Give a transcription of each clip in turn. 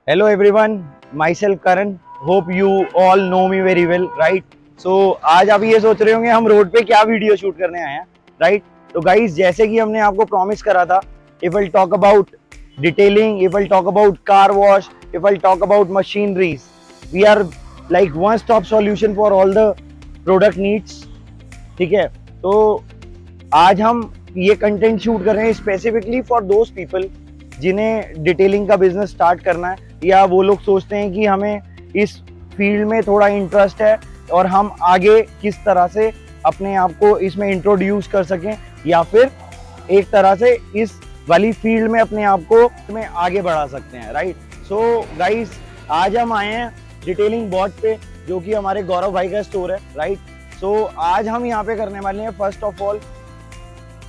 Hello everyone, myself Karan. Hope you all know me very well, right? So आज आप ये सोच रहे होंगे हम रोड पे क्या वीडियो शूट करने आए हैं, right? तो गाइस जैसे कि हमने आपको प्रॉमिस करा था, if I'll talk about detailing, if I'll talk about car wash, if I'll talk about machineries, we are like one stop solution for all the product needs. ठीक है, तो आज हम ये कंटेंट शूट कर रहे हैं स्पेसिफिकली फॉर दोज पीपल जिन्हें डिटेलिंग का बिजनेस स्टार्ट करना है, या वो लोग सोचते हैं कि हमें इस फील्ड में थोड़ा इंटरेस्ट है और हम आगे किस तरह से अपने आप को इसमें इंट्रोड्यूस कर सकें, या फिर एक तरह से इस वाली फील्ड में अपने आप को में आगे बढ़ा सकते हैं, राइट? सो गाइस, आज हम आए हैं डिटेलिंग बॉट पे, जो कि हमारे गौरव भाई का स्टोर है, राइट? सो आज हम यहाँ पे करने वाले हैं, फर्स्ट ऑफ ऑल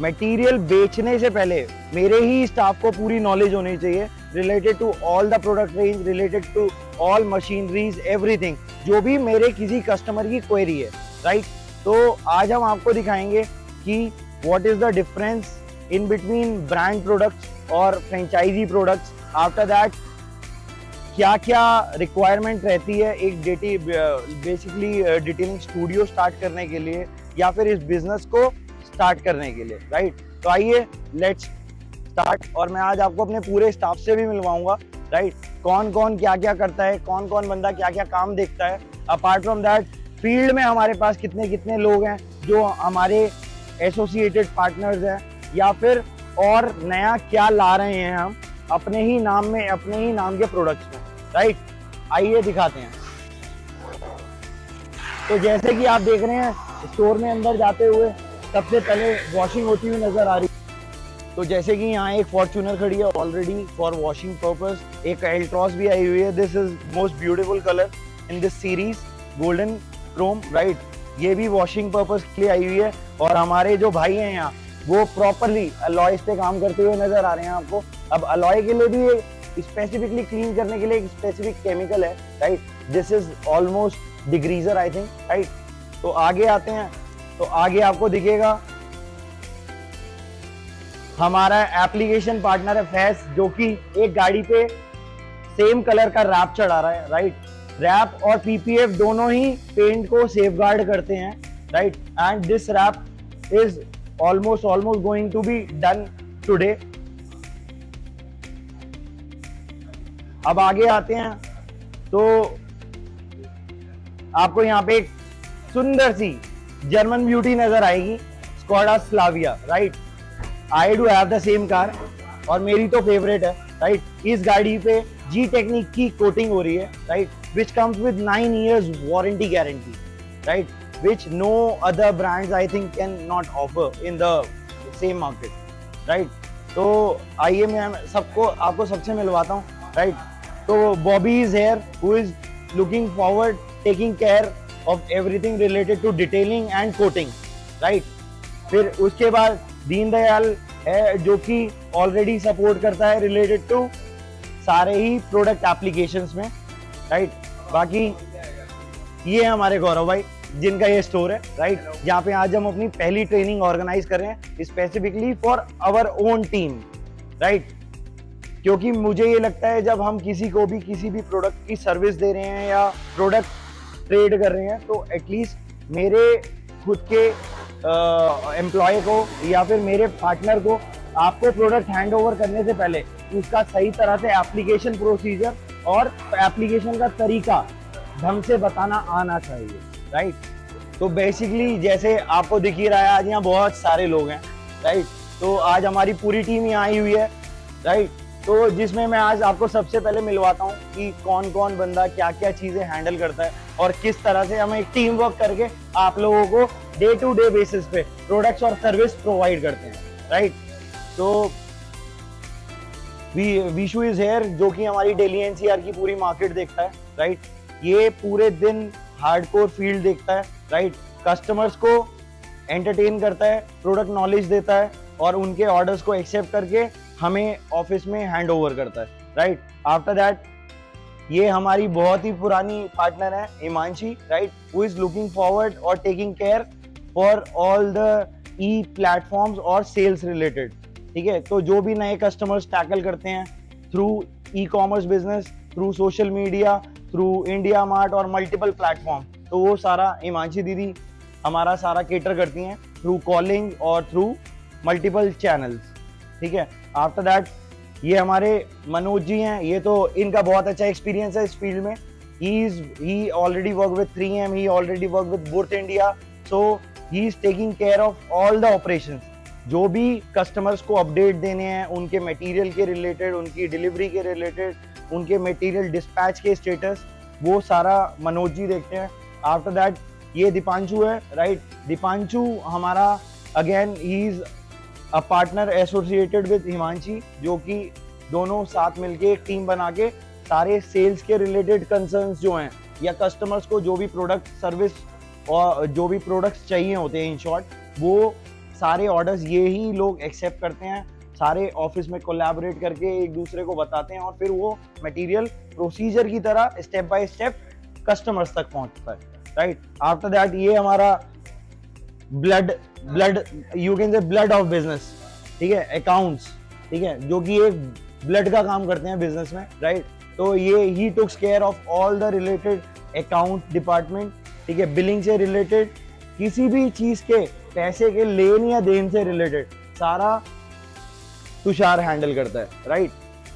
मटेरियल बेचने से पहले मेरे ही स्टाफ को पूरी नॉलेज होनी चाहिए related to all the product range, related to all machineries, everything जो भी मेरे किसी कस्टमर की क्वेरी है, राइट? तो आज हम आपको दिखाएंगे कि what is the difference in between brand products और फ्रेंचाइजी प्रोडक्ट्स। आफ्टर दैट क्या क्या रिक्वायरमेंट रहती है एक बेसिकली डिटेलिंग स्टूडियो स्टार्ट करने के लिए, या फिर इस बिजनेस को स्टार्ट करने के लिए, राइट? तो आइए लेट्स स्टार्ट। और मैं आज आपको अपने पूरे स्टाफ से भी मिलवाऊंगा, राइट? कौन कौन क्या क्या करता है, कौन कौन बंदा क्या क्या काम देखता है। अपार्ट फ्रॉम दैट फील्ड में हमारे पास कितने कितने लोग हैं जो हमारे एसोसिएटेड पार्टनर्स हैं, या फिर और नया क्या ला रहे हैं हम अपने ही नाम में, अपने ही नाम के प्रोडक्ट्स में, राइट? आइए दिखाते हैं। तो जैसे कि आप देख रहे हैं स्टोर में अंदर जाते हुए सबसे पहले वॉशिंग होती हुई नजर आ रही है। तो जैसे कि यहाँ एक फॉर्च्यूनर खड़ी है ऑलरेडी फॉर वॉशिंग पर्पस, एक एल्ट्रॉस भी आई हुई है। This is most beautiful colour in this series, golden Chrome, right? ये भी वॉशिंग पर्पस के लिए आई हुई है। और हमारे जो भाई हैं यहाँ, वो प्रॉपरली अलॉयज पे काम करते हुए नजर आ रहे हैं आपको। अब अलॉय के लिए भी स्पेसिफिकली क्लीन करने के लिए एक स्पेसिफिक केमिकल है, right? This is almost degreaser, I think, right? तो आगे आते हैं, तो आगे आपको दिखेगा हमारा एप्लीकेशन पार्टनर है फैस, जो कि एक गाड़ी पे सेम कलर का रैप चढ़ा रहा है, राइट? रैप और पीपीएफ दोनों ही पेंट को सेफगार्ड करते हैं, right? And this wrap is almost going to be done today. अब आगे आते हैं, तो आपको यहाँ पे एक सुंदर सी जर्मन ब्यूटी नजर आएगी, Skoda Slavia, right? I do have the same car और मेरी तो फेवरेट है, राइट? इस गाड़ी पे जी टेक्निक की कोटिंग हो रही है, right? Which comes with 9 years warranty guarantee, right? Which no other brands I think can not offer in the same market, right? तो आइए मैं आपको सबसे मिलवाता हूँ, राइट? तो Bobby is here, who is looking forward, taking care of everything related to detailing and coating, right? फिर उसके बाद दीनदयाल है, जो कि ऑलरेडी सपोर्ट करता है रिलेटेड टू सारे ही प्रोडक्ट एप्लीकेशंस में, राइट? बाकी ये हमारे गौरव भाई, जिनका ये स्टोर है, राइट? जहाँ पे आज हम अपनी पहली ट्रेनिंग ऑर्गेनाइज कर रहे हैं specifically for our own team, right? क्योंकि मुझे ये लगता है जब हम किसी को भी किसी भी प्रोडक्ट की सर्विस दे रहे हैं या प्रोडक्ट ट्रेड कर रहे हैं, तो एटलीस्ट मेरे खुद के एम्प्लॉय को या फिर मेरे पार्टनर को आपको प्रोडक्ट हैंड ओवर करने से पहले उसका सही तरह से एप्लीकेशन प्रोसीजर और एप्लीकेशन का तरीका ढंग से बताना आना चाहिए, राइट? तो बेसिकली जैसे आपको दिख ही रहा है, आज यहाँ बहुत सारे लोग हैं, राइट? तो आज हमारी पूरी टीम यहाँ आई हुई है, राइट? तो जिसमें मैं आज आपको सबसे पहले मिलवाता हूँ कि कौन कौन बंदा क्या क्या चीजें हैंडल करता है और किस तरह से हम एक टीम वर्क करके आप लोगों को डे टू डे बेसिस पे प्रोडक्ट्स और सर्विस प्रोवाइड करते हैं, राइट? तो विशु इज हेयर, जो कि हमारी डेली एनसीआर की पूरी मार्केट देखता है, राइट? ये पूरे दिन हार्डकोर फील्ड देखता है, राइट? कस्टमर्स को एंटरटेन करता है, प्रोडक्ट नॉलेज देता है और उनके ऑर्डर्स को एक्सेप्ट करके हमें ऑफिस में हैंड ओवर करता है, राइट? आफ्टर दैट ये हमारी बहुत ही पुरानी पार्टनर है Himanshi, right? Who is looking forward और taking care for all the e platforms और सेल्स रिलेटेड, ठीक है? तो जो भी नए कस्टमर्स टैकल करते हैं through e commerce business through social media, through India mart और मल्टीपल प्लेटफॉर्म। तो वो सारा हिमांशी दीदी हमारा सारा केटर करती हैं थ्रू कॉलिंग और थ्रू मल्टीपल चैनल्स। ठीक है, आफ्टर दैट ये हमारे मनोज जी हैं, ये तो इनका बहुत अच्छा एक्सपीरियंस है इस फील्ड में। he already worked with 3M, he already worked with Burth India, so he is taking care of all the operations। जो भी कस्टमर्स को अपडेट देने हैं उनके मटेरियल के रिलेटेड, उनकी डिलीवरी के रिलेटेड, उनके मटेरियल डिस्पैच के स्टेटस, वो सारा मनोज जी देखते हैं। आफ्टर दैट ये दीपांशु है, राइट। दीपांशु हमारा again he is a partner associated with Himanshi, जो कि दोनों साथ मिलके एक टीम बना के सारे सेल्स के रिलेटेड कंसर्न्स जो हैं या कस्टमर्स को जो भी प्रोडक्ट सर्विस और जो भी प्रोडक्ट्स चाहिए होते हैं, इन शॉर्ट वो सारे ऑर्डर्स ये ही लोग एक्सेप्ट करते हैं। सारे ऑफिस में कोलैबोरेट करके एक दूसरे को बताते हैं और फिर वो मटेरियल प्रोसीजर की तरह स्टेप बाय स्टेप कस्टमर्स तक पहुंचता है, राइट। आफ्टर दैट ये हमारा blood you can say blood of business, ठीक है, अकाउंट्स, ठीक है, जो कि एक ब्लड का काम करते हैं बिजनेस में, राइट। तो ये he takes care of all the related account department, ठीक है, बिलिंग से रिलेटेड, किसी भी चीज के पैसे के लेन या देन से रिलेटेड सारा तुषार हैंडल करता है, right.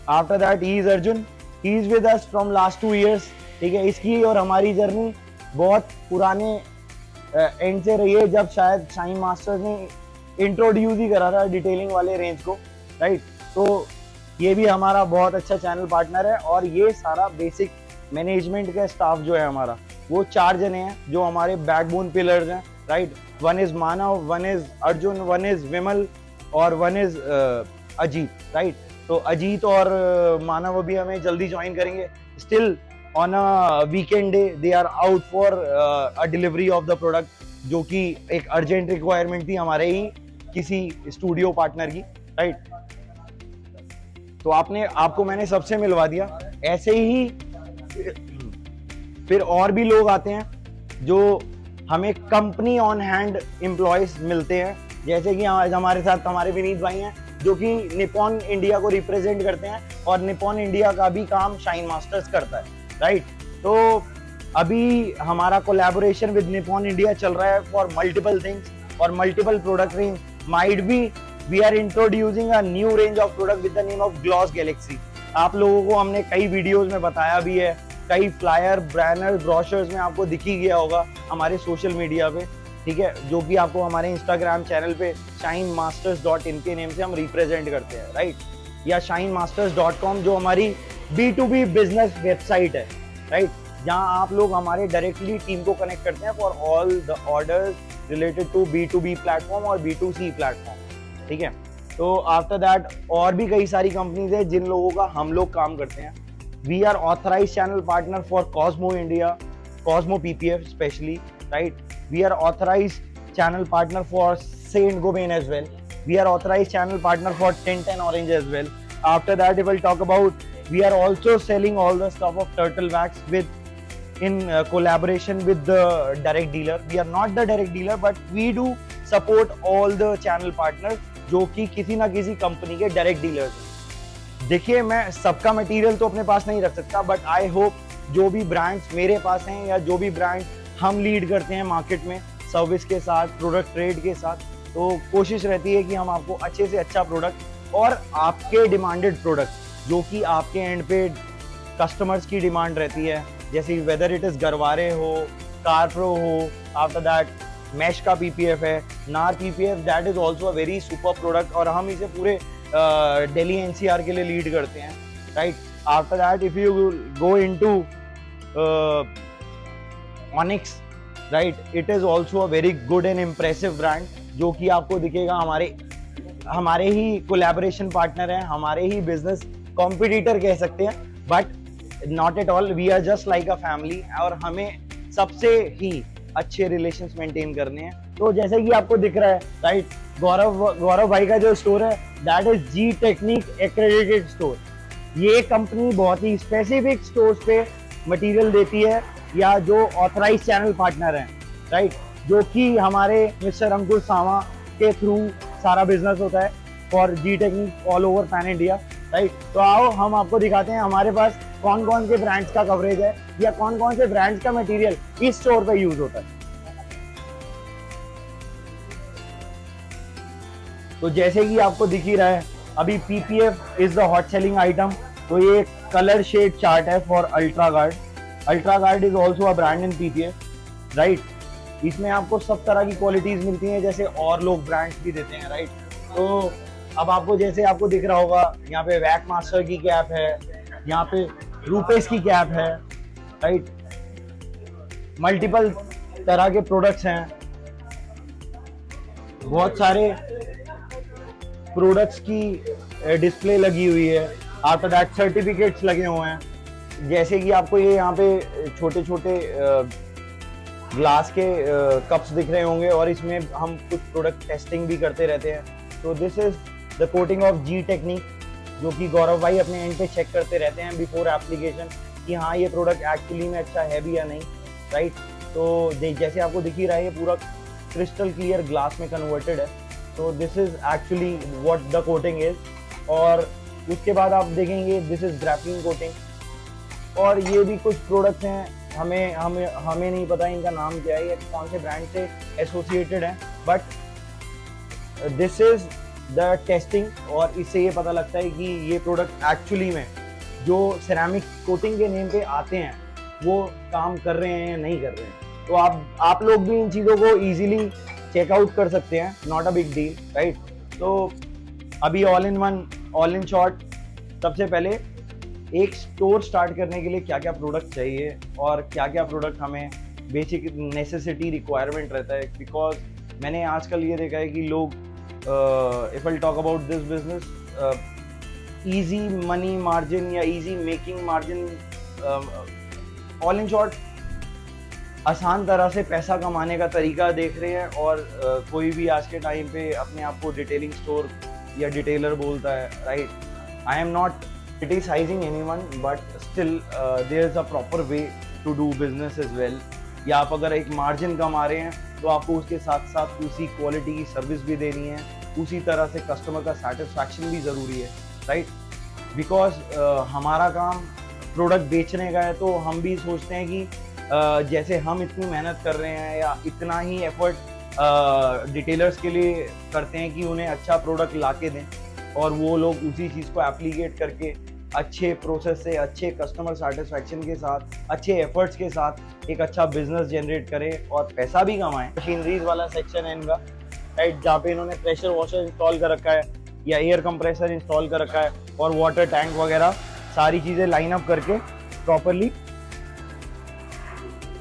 After that he is Arjun, he is with us from last 2 years, ठीक है। इसकी और हमारी जर्नी बहुत पुराने एंड से रही है, जब शायद शाइन मास्टर्स ने इंट्रोड्यूस ही करा था डिटेलिंग वाले रेंज को, राइट। तो ये भी हमारा बहुत अच्छा चैनल पार्टनर है और ये सारा बेसिक मैनेजमेंट का स्टाफ जो है हमारा, वो 4 जने हैं जो हमारे बैकबोन पिलर्स हैं, right. 1 is Manav, 1 is Arjun, 1 is Vimal और 1 इज अजीत, राइट। तो अजीत और मानव अभी हमें जल्दी ज्वाइन करेंगे। Still on a weekend day they are out for a delivery of the product, जो कि एक अर्जेंट रिक्वायरमेंट थी हमारे ही किसी स्टूडियो पार्टनर की, राइट। तो आपको मैंने सबसे मिलवा दिया। ऐसे ही फिर और भी लोग आते हैं जो हमें कंपनी ऑन हैंड एम्प्लॉयज मिलते हैं, जैसे कि आज हमारे साथ हमारे विनीत भाई हैं जो कि निपॉन इंडिया को रिप्रेजेंट करते हैं और निपॉन इंडिया का भी काम शाइन मास्टर्स करता है, राइट। तो अभी हमारा कोलैबोरेशन विद निपॉन इंडिया चल रहा है फॉर मल्टीपल थिंग्स और multiple product range. Might be we are introducing a new range of product with the name of Gloss Galaxy. आप लोगों को हमने कई वीडियोस में बताया भी है, कई फ्लायर, बैनर, ब्रोशर्स में आपको दिख ही गया होगा हमारे सोशल मीडिया पे, ठीक है, जो कि आपको हमारे इंस्टाग्राम चैनल पे shinemasters.in के नेम से हम रिप्रेजेंट करते हैं, राइट। या shinemasters.com जो हमारी B2B बिजनेस वेबसाइट है, राइट, जहां आप लोग हमारे डायरेक्टली टीम को कनेक्ट करते हैं for all the orders related to B2B platform और B2C प्लेटफॉर्म, ठीक है। तो आफ्टर दैट और भी कई सारी कंपनीज है जिन लोगों का हम लोग काम करते हैं। We are authorised channel partner for Cosmo India, Cosmo PPF specially, right. We are authorized channel partner for Saint-Gobain as well. We are authorized channel partner for Tint and Orange as well. After that, we will talk about, we are also selling all the stuff of Turtle Wax in collaboration with the direct dealer. We are not the direct dealer, but we do support all the channel partners जो कि किसी ना किसी company के direct dealers हैं। देखिए, मैं सबका मटेरियल तो अपने पास नहीं रख सकता, बट आई होप जो भी ब्रांड्स मेरे पास हैं या जो भी ब्रांड हम लीड करते हैं मार्केट में सर्विस के साथ, प्रोडक्ट ट्रेड के साथ, तो कोशिश रहती है कि हम आपको अच्छे से अच्छा प्रोडक्ट और आपके डिमांडेड प्रोडक्ट जो कि आपके एंड पे कस्टमर्स की डिमांड रहती है, जैसे वेदर इट इज गरवारे हो, कारप्रो हो, आफ्टर दैट मैश का PPF है, नार PPF, that is also a very super product और हम इसे पूरे दिल्ली NCR के लिए लीड करते हैं, right. After that if you go into Onyx, right, it is also a very good and impressive brand जो कि आपको दिखेगा हमारे ही कोलैबोरेशन पार्टनर हैं, हमारे ही बिजनेस कॉम्पिटिटर कह सकते हैं, but not at all, we are just like a family और हमें सबसे ही अच्छे रिलेशंस मेंटेन करने हैं। तो जैसे कि आपको दिख रहा है, राइट, गौरव भाई का जो स्टोर है that is Gtechniq accredited store. ये कंपनी बहुत ही स्पेसिफिक स्टोर्स पे मटेरियल देती है या जो ऑथराइज चैनल पार्टनर हैं, राइट, जो कि हमारे मिस्टर अंकुर सावा के थ्रू सारा बिजनेस होता है for Gtechniq all over pan India, right. तो आओ हम आपको दिखाते हैं हमारे पास कौन कौन से ब्रांड्स का कवरेज है या कौन कौन से ब्रांड्स का मटेरियल इस स्टोर पे यूज होता है। तो जैसे कि आपको दिख ही रहा है, अभी PPF is the hot selling item. तो ये कलर शेड चार्ट है for ultra guard. Ultra guard is also a brand in PPF, right. इसमें आपको सब तरह की क्वालिटीज मिलती हैं जैसे और लोग ब्रांड्स भी देते हैं, राइट। तो अब आपको जैसे आपको दिख रहा होगा, यहाँ पे वैक मास्टर की कैप है, यहाँ पे रूपेस की कैप है, राइट। मल्टीपल तरह के प्रोडक्ट्स हैं, बहुत सारे प्रोडक्ट्स की डिस्प्ले लगी हुई है। आफ्टर दैट सर्टिफिकेट्स लगे हुए हैं। जैसे कि आपको ये यहाँ पे छोटे छोटे ग्लास के कप्स दिख रहे होंगे और इसमें हम कुछ प्रोडक्ट टेस्टिंग भी करते रहते हैं। तो this is the coating of Gtechniq, जो कि गौरव भाई अपने एंड पे चेक करते रहते हैं बिफोर एप्लीकेशन कि हाँ ये प्रोडक्ट एक्चुअली में अच्छा है भी या नहीं, राइट। तो जैसे आपको दिख ही रहा है, ये पूरा क्रिस्टल क्लियर ग्लास में कन्वर्टेड है। तो this is actually what the coating is. और उसके बाद आप देखेंगे दिस इज ग्राफीन कोटिंग। और ये भी कुछ प्रोडक्ट्स हैं, हमें नहीं पता इनका नाम क्या है या कौन से ब्रांड से एसोसिएटेड है, but this is the testing. और इससे ये पता लगता है कि ये प्रोडक्ट एक्चुअली में जो सिरेमिक कोटिंग के नेम पे आते हैं वो काम कर रहे हैं या नहीं कर रहे हैं। तो आप लोग भी इन चीज़ों को इजीली चेकआउट कर सकते हैं, not a big deal, right. तो अभी all in one, all in short, सबसे पहले एक स्टोर स्टार्ट करने के लिए क्या क्या प्रोडक्ट चाहिए और क्या क्या प्रोडक्ट हमें बेसिक नेसेसिटी रिक्वायरमेंट रहता है। बिकॉज मैंने आजकल ये देखा है कि लोग if I talk about this business, easy money margin या easy making margin, all in short आसान तरह से पैसा कमाने का तरीका देख रहे हैं। और कोई भी आज के टाइम पे अपने आप को डिटेलिंग स्टोर या डिटेलर बोलता है, right. I am not criticising anyone, but still there is a proper way to do business as well. या आप अगर एक मार्जिन कमा रहे हैं तो आपको उसके साथ साथ उसी क्वालिटी की सर्विस भी देनी है, उसी तरह से कस्टमर का सेटिस्फैक्शन भी ज़रूरी है, राइट। बिकॉज हमारा काम प्रोडक्ट बेचने का है, तो हम भी सोचते हैं कि जैसे हम इतनी मेहनत कर रहे हैं या इतना ही एफर्ट डिटेलर्स के लिए करते हैं कि उन्हें अच्छा प्रोडक्ट ला के दें और वो लोग उसी चीज़ को एप्लीकेट करके अच्छे प्रोसेस से, अच्छे कस्टमर सेटिस्फैक्शन के साथ, अच्छे एफर्ट्स के साथ एक अच्छा बिजनेस जनरेट करें और पैसा भी कमाएं। मशीनरीज वाला सेक्शन है इनका, राइट, जहाँ पे इन्होंने प्रेशर वॉशर इंस्टॉल कर रखा है या एयर कंप्रेसर इंस्टॉल कर रखा है और वाटर टैंक वगैरह सारी चीज़ें लाइन अप करके प्रॉपरली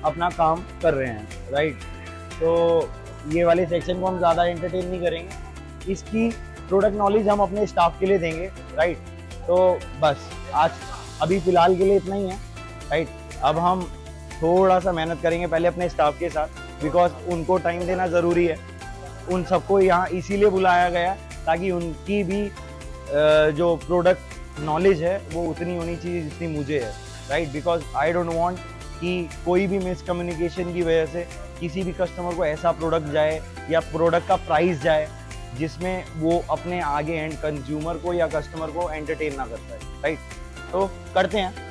अपना काम कर रहे हैं, राइट। तो ये वाले सेक्शन को हम ज़्यादा एंटरटेन नहीं करेंगे, इसकी प्रोडक्ट नॉलेज हम अपने स्टाफ के लिए देंगे, राइट। तो बस आज अभी फ़िलहाल के लिए इतना ही है, राइट। अब हम थोड़ा सा मेहनत करेंगे पहले अपने स्टाफ के साथ, बिकॉज उनको टाइम देना ज़रूरी है। उन सबको यहाँ इसीलिए बुलाया गया ताकि उनकी भी जो प्रोडक्ट नॉलेज है वो उतनी होनी चाहिए जितनी मुझे है, right. Because I don't want कि कोई भी मिसकम्युनिकेशन की वजह से किसी भी कस्टमर को ऐसा प्रोडक्ट जाए या प्रोडक्ट का प्राइस जाए जिसमें वो अपने आगे एंड कंज्यूमर को या कस्टमर को एंटरटेन ना कर पाए, राइट। तो करते हैं।